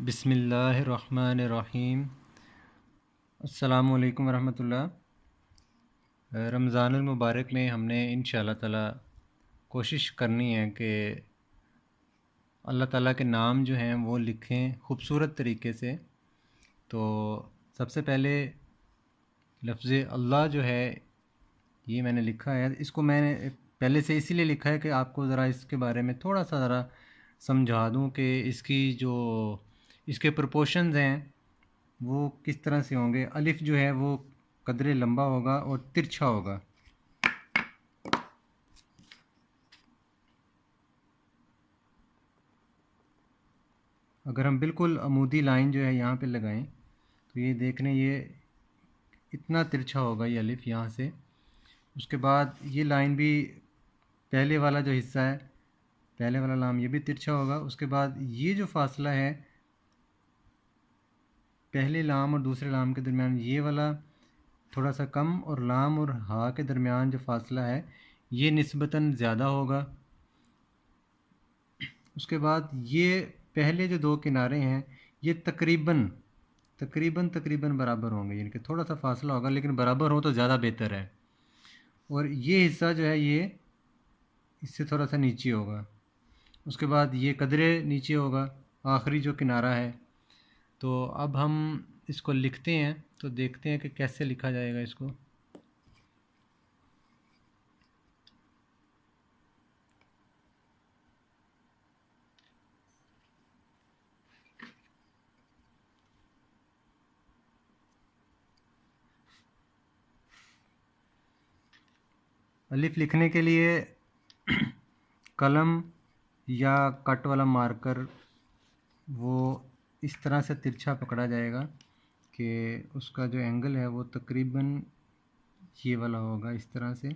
بسم اللہ الرحمن الرحیم۔ السلام علیکم ورحمۃ اللہ۔ رمضان المبارک میں ہم نے انشاءاللہ تعالی کوشش کرنی ہے کہ اللہ تعالیٰ کے نام جو ہیں وہ لکھیں خوبصورت طریقے سے۔ تو سب سے پہلے لفظ اللہ جو ہے یہ میں نے لکھا ہے، اس کو میں نے پہلے سے اسی لیے لکھا ہے کہ آپ کو ذرا اس کے بارے میں تھوڑا سا ذرا سمجھا دوں کہ اس کے پرپورشنز ہیں وہ کس طرح سے ہوں گے۔ الف جو ہے وہ قدرے لمبا ہوگا اور ترچھا ہوگا۔ اگر ہم بالکل عمودی لائن جو ہے یہاں پہ لگائیں تو یہ دیکھنے یہ اتنا ترچھا ہوگا یہ الف یہاں سے۔ اس کے بعد یہ لائن بھی پہلے والا جو حصہ ہے، پہلے والا لام یہ بھی ترچھا ہوگا۔ اس کے بعد یہ جو فاصلہ ہے پہلے لام اور دوسرے لام کے درمیان یہ والا تھوڑا سا کم، اور لام اور ہا کے درمیان جو فاصلہ ہے یہ نسبتاً زیادہ ہوگا۔ اس کے بعد یہ پہلے جو دو کنارے ہیں یہ تقریباً برابر ہوں گے، یعنی کہ تھوڑا سا فاصلہ ہوگا لیکن برابر ہو تو زیادہ بہتر ہے۔ اور یہ حصہ جو ہے یہ اس سے تھوڑا سا نیچے ہوگا۔ اس کے بعد یہ قدرے نیچے ہوگا، آخری جو کنارہ ہے۔ تو اب ہم اس کو لکھتے ہیں تو دیکھتے ہیں کہ کیسے لکھا جائے گا اس کو۔ الف لکھنے کے لیے قلم یا کٹ والا مارکر وہ اس طرح سے ترچھا پکڑا جائے گا کہ اس کا جو اینگل ہے وہ تقریباً یہ والا ہوگا، اس طرح سے۔